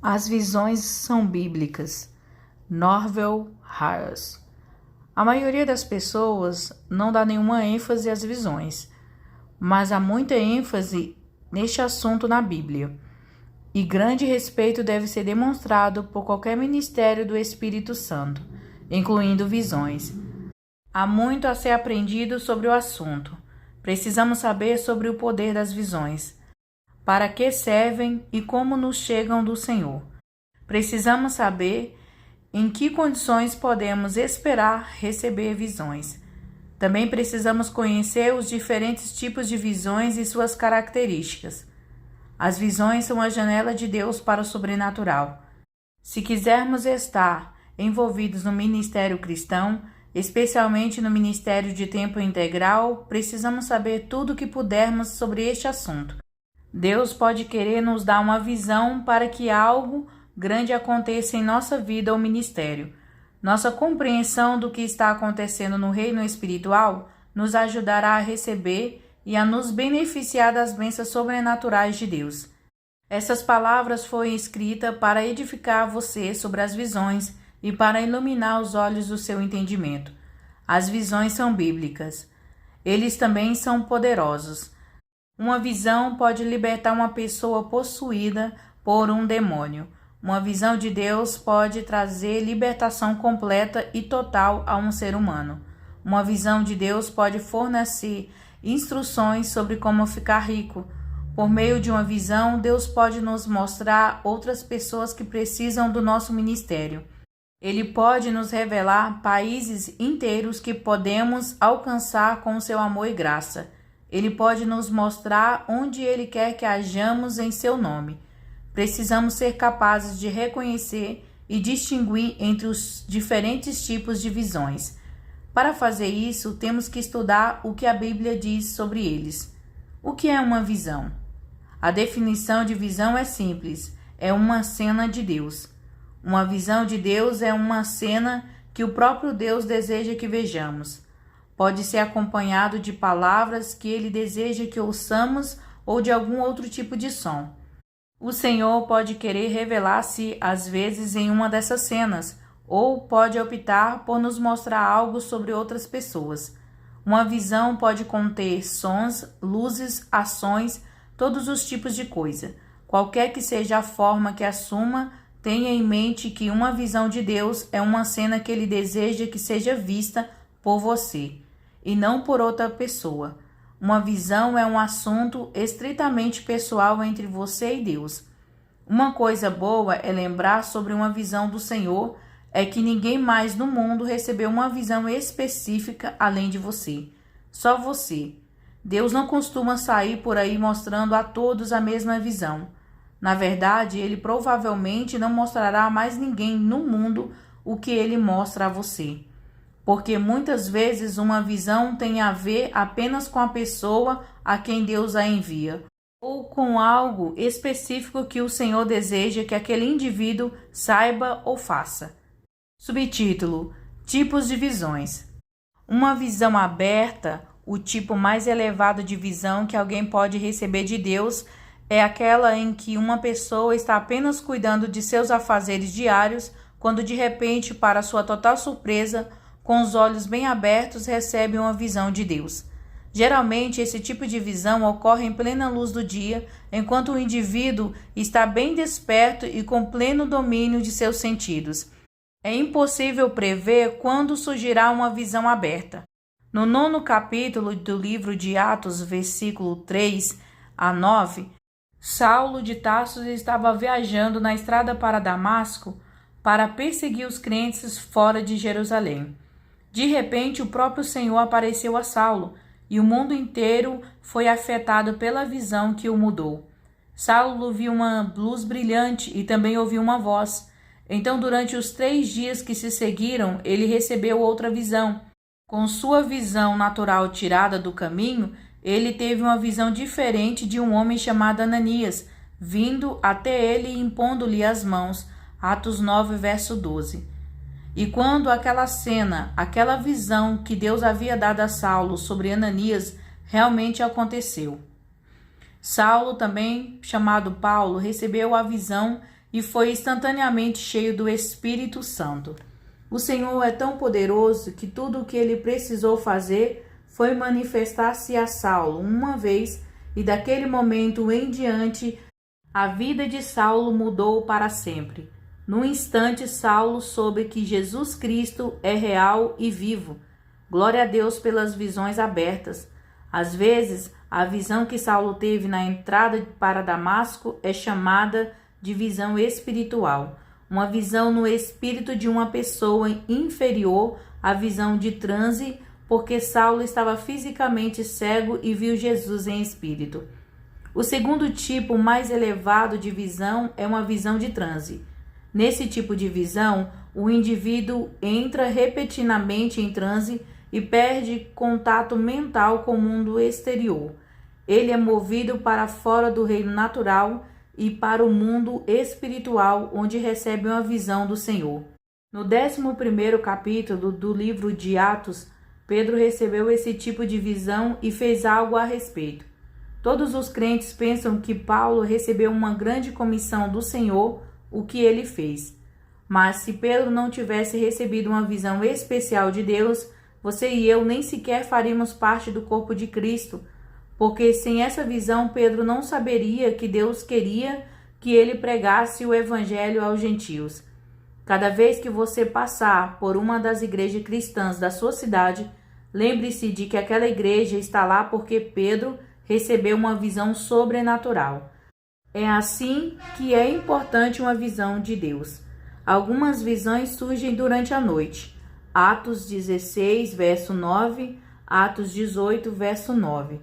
As visões são bíblicas. Norvel Harris. A maioria das pessoas não dá nenhuma ênfase às visões, mas há muita ênfase neste assunto na Bíblia. E grande respeito deve ser demonstrado por qualquer ministério do Espírito Santo, incluindo visões. Há muito a ser aprendido sobre o assunto. Precisamos saber sobre o poder das visões, para que servem e como nos chegam do Senhor. Precisamos saber em que condições podemos esperar receber visões. Também precisamos conhecer os diferentes tipos de visões e suas características. As visões são a janela de Deus para o sobrenatural. Se quisermos estar envolvidos no ministério cristão, especialmente no ministério de tempo integral, precisamos saber tudo o que pudermos sobre este assunto. Deus pode querer nos dar uma visão para que algo grande aconteça em nossa vida ou ministério. Nossa compreensão do que está acontecendo no reino espiritual nos ajudará a receber e a nos beneficiar das bênçãos sobrenaturais de Deus. Essas palavras foram escritas para edificar você sobre as visões e para iluminar os olhos do seu entendimento. As visões são bíblicas. Eles também são poderosos. Uma visão pode libertar uma pessoa possuída por um demônio. Uma visão de Deus pode trazer libertação completa e total a um ser humano. Uma visão de Deus pode fornecer instruções sobre como ficar rico. Por meio de uma visão, Deus pode nos mostrar outras pessoas que precisam do nosso ministério. Ele pode nos revelar países inteiros que podemos alcançar com seu amor e graça. Ele pode nos mostrar onde Ele quer que hajamos em seu nome. Precisamos ser capazes de reconhecer e distinguir entre os diferentes tipos de visões. Para fazer isso, temos que estudar o que a Bíblia diz sobre eles. O que é uma visão? A definição de visão é simples: é uma cena de Deus. Uma visão de Deus é uma cena que o próprio Deus deseja que vejamos. Pode ser acompanhado de palavras que Ele deseja que ouçamos ou de algum outro tipo de som. O Senhor pode querer revelar-se às vezes em uma dessas cenas, ou pode optar por nos mostrar algo sobre outras pessoas. Uma visão pode conter sons, luzes, ações, todos os tipos de coisa. Qualquer que seja a forma que assuma, tenha em mente que uma visão de Deus é uma cena que Ele deseja que seja vista por você, e não por outra pessoa. Uma visão é um assunto estritamente pessoal entre você e Deus. Uma coisa boa é lembrar sobre uma visão do Senhor é que ninguém mais no mundo recebeu uma visão específica além de você. Só você. Deus não costuma sair por aí mostrando a todos a mesma visão. Na verdade, Ele provavelmente não mostrará a mais ninguém no mundo o que Ele mostra a você. Porque muitas vezes uma visão tem a ver apenas com a pessoa a quem Deus a envia, ou com algo específico que o Senhor deseja que aquele indivíduo saiba ou faça. Subtítulo: Tipos de visões. Uma visão aberta, o tipo mais elevado de visão que alguém pode receber de Deus, é aquela em que uma pessoa está apenas cuidando de seus afazeres diários, quando de repente, para sua total surpresa, com os olhos bem abertos, recebe uma visão de Deus. Geralmente, esse tipo de visão ocorre em plena luz do dia, enquanto o indivíduo está bem desperto e com pleno domínio de seus sentidos. É impossível prever quando surgirá uma visão aberta. No 9º capítulo do livro de Atos, versículo 3 a 9, Saulo de Tarso estava viajando na estrada para Damasco para perseguir os crentes fora de Jerusalém. De repente, o próprio Senhor apareceu a Saulo, e o mundo inteiro foi afetado pela visão que o mudou. Saulo viu uma luz brilhante e também ouviu uma voz. Então, durante os 3 dias que se seguiram, ele recebeu outra visão. Com sua visão natural tirada do caminho, ele teve uma visão diferente de um homem chamado Ananias, vindo até ele e impondo-lhe as mãos. Atos 9, verso 12. E quando aquela cena, aquela visão que Deus havia dado a Saulo sobre Ananias realmente aconteceu. Saulo, também chamado Paulo, recebeu a visão e foi instantaneamente cheio do Espírito Santo. O Senhor é tão poderoso que tudo o que ele precisou fazer foi manifestar-se a Saulo uma vez, e daquele momento em diante a vida de Saulo mudou para sempre. No instante, Saulo soube que Jesus Cristo é real e vivo. Glória a Deus pelas visões abertas. Às vezes, a visão que Saulo teve na entrada para Damasco é chamada de visão espiritual, uma visão no espírito de uma pessoa inferior à visão de transe, porque Saulo estava fisicamente cego e viu Jesus em espírito. O segundo tipo mais elevado de visão é uma visão de transe. Nesse tipo de visão, o indivíduo entra repetidamente em transe e perde contato mental com o mundo exterior. Ele é movido para fora do reino natural e para o mundo espiritual, onde recebe uma visão do Senhor. No 11º capítulo do livro de Atos, Pedro recebeu esse tipo de visão e fez algo a respeito. Todos os crentes pensam que Paulo recebeu uma grande comissão do Senhor, o que ele fez. Mas se Pedro não tivesse recebido uma visão especial de Deus, você e eu nem sequer faríamos parte do corpo de Cristo, porque sem essa visão Pedro não saberia que Deus queria que ele pregasse o evangelho aos gentios. Cada vez que você passar por uma das igrejas cristãs da sua cidade, lembre-se de que aquela igreja está lá porque Pedro recebeu uma visão sobrenatural. É assim que é importante uma visão de Deus. Algumas visões surgem durante a noite. Atos 16, verso 9, Atos 18, verso 9.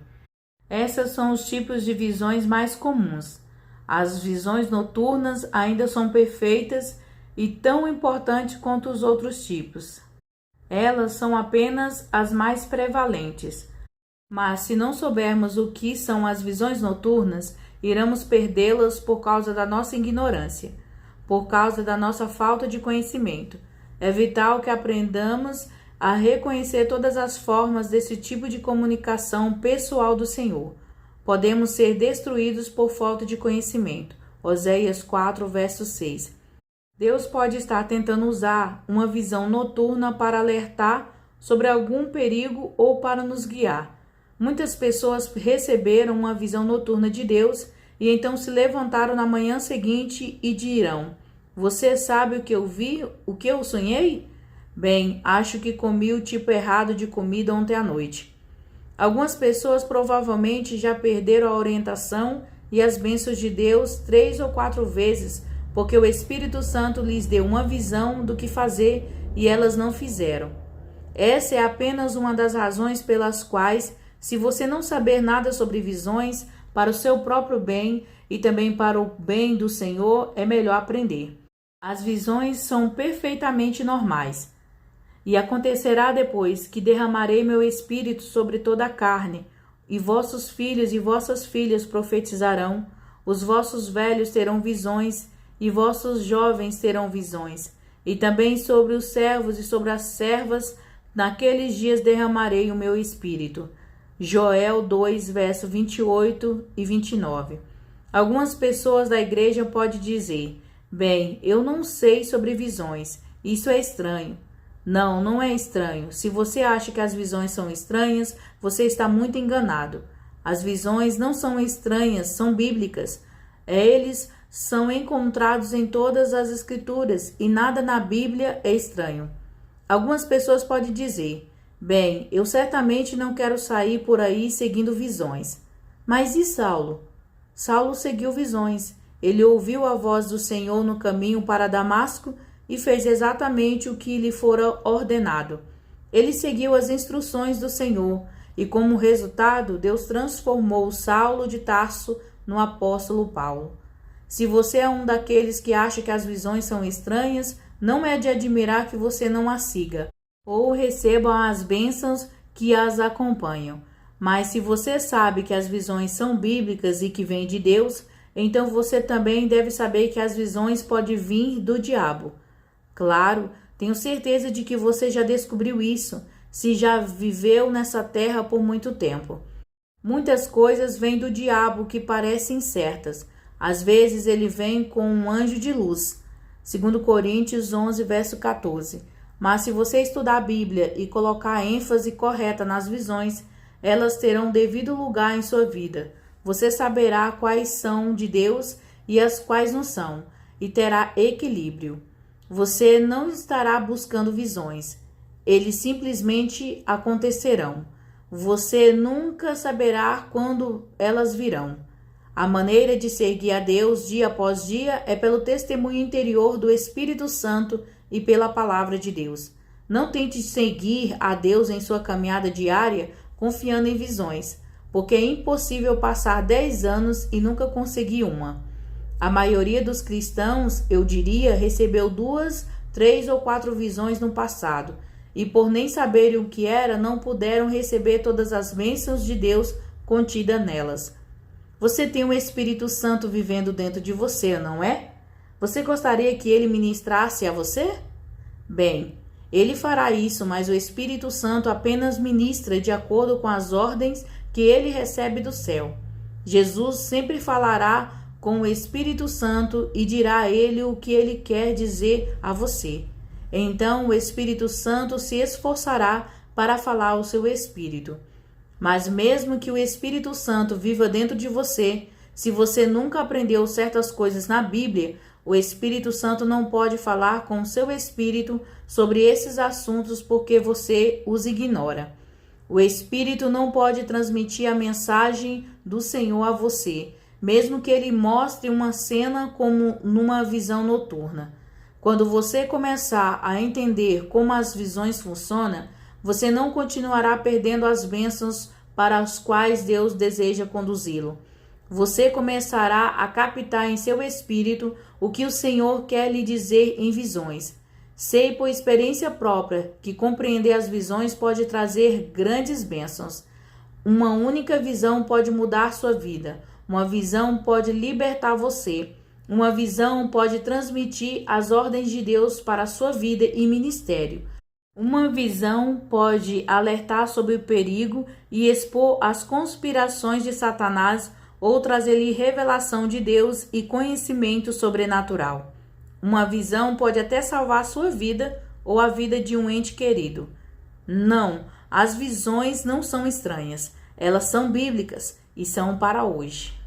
Esses são os tipos de visões mais comuns. As visões noturnas ainda são perfeitas e tão importantes quanto os outros tipos. Elas são apenas as mais prevalentes. Mas se não soubermos o que são as visões noturnas, iremos perdê-las por causa da nossa ignorância, por causa da nossa falta de conhecimento. É vital que aprendamos a reconhecer todas as formas desse tipo de comunicação pessoal do Senhor. Podemos ser destruídos por falta de conhecimento. Oséias 4, verso 6. Deus pode estar tentando usar uma visão noturna para alertar sobre algum perigo ou para nos guiar. Muitas pessoas receberam uma visão noturna de Deus e então se levantaram na manhã seguinte e dirão: "Você sabe o que eu vi, o que eu sonhei? Bem, acho que comi o tipo errado de comida ontem à noite." Algumas pessoas provavelmente já perderam a orientação e as bênçãos de Deus 3 ou 4 vezes, porque o Espírito Santo lhes deu uma visão do que fazer e elas não fizeram. Essa é apenas uma das razões pelas quais, se você não saber nada sobre visões, para o seu próprio bem e também para o bem do Senhor, é melhor aprender. As visões são perfeitamente normais. E acontecerá depois que derramarei meu espírito sobre toda a carne, e vossos filhos e vossas filhas profetizarão, os vossos velhos terão visões, e vossos jovens terão visões. E também sobre os servos e sobre as servas, naqueles dias derramarei o meu espírito. Joel 2, verso 28 e 29. Algumas pessoas da igreja podem dizer: "Bem, eu não sei sobre visões, isso é estranho." Não, não é estranho. Se você acha que as visões são estranhas, você está muito enganado. As visões não são estranhas, são bíblicas. Eles são encontrados em todas as escrituras e nada na Bíblia é estranho. Algumas pessoas podem dizer: "Bem, eu certamente não quero sair por aí seguindo visões." Mas e Saulo? Saulo seguiu visões. Ele ouviu a voz do Senhor no caminho para Damasco e fez exatamente o que lhe fora ordenado. Ele seguiu as instruções do Senhor e, como resultado, Deus transformou Saulo de Tarso no apóstolo Paulo. Se você é um daqueles que acha que as visões são estranhas, não é de admirar que você não as siga ou receba as bênçãos que as acompanham. Mas se você sabe que as visões são bíblicas e que vêm de Deus, então você também deve saber que as visões podem vir do diabo. Claro, tenho certeza de que você já descobriu isso, se já viveu nessa terra por muito tempo. Muitas coisas vêm do diabo que parecem certas. Às vezes ele vem com um anjo de luz. 2 Coríntios 11, verso 14. Mas se você estudar a Bíblia e colocar a ênfase correta nas visões, elas terão devido lugar em sua vida. Você saberá quais são de Deus e as quais não são, e terá equilíbrio. Você não estará buscando visões. Eles simplesmente acontecerão. Você nunca saberá quando elas virão. A maneira de seguir a Deus dia após dia é pelo testemunho interior do Espírito Santo e pela palavra de Deus. Não tente seguir a Deus em sua caminhada diária confiando em visões, porque é impossível passar 10 anos e nunca conseguir uma. A maioria dos cristãos, eu diria, recebeu 2, 3 ou 4 visões no passado, e por nem saberem o que era, não puderam receber todas as bênçãos de Deus contidas nelas. Você tem o Espírito Santo vivendo dentro de você, não é? Você gostaria que ele ministrasse a você? Bem, ele fará isso, mas o Espírito Santo apenas ministra de acordo com as ordens que ele recebe do céu. Jesus sempre falará com o Espírito Santo e dirá a ele o que ele quer dizer a você. Então o Espírito Santo se esforçará para falar ao seu espírito. Mas mesmo que o Espírito Santo viva dentro de você, se você nunca aprendeu certas coisas na Bíblia, o Espírito Santo não pode falar com o seu espírito sobre esses assuntos porque você os ignora. O Espírito não pode transmitir a mensagem do Senhor a você, mesmo que ele mostre uma cena como numa visão noturna. Quando você começar a entender como as visões funcionam, você não continuará perdendo as bênçãos para as quais Deus deseja conduzi-lo. Você começará a captar em seu espírito o que o Senhor quer lhe dizer em visões. Sei por experiência própria que compreender as visões pode trazer grandes bênçãos. Uma única visão pode mudar sua vida. Uma visão pode libertar você. Uma visão pode transmitir as ordens de Deus para a sua vida e ministério. Uma visão pode alertar sobre o perigo e expor as conspirações de Satanás ou trazer-lhe revelação de Deus e conhecimento sobrenatural. Uma visão pode até salvar sua vida ou a vida de um ente querido. Não, as visões não são estranhas, elas são bíblicas e são para hoje.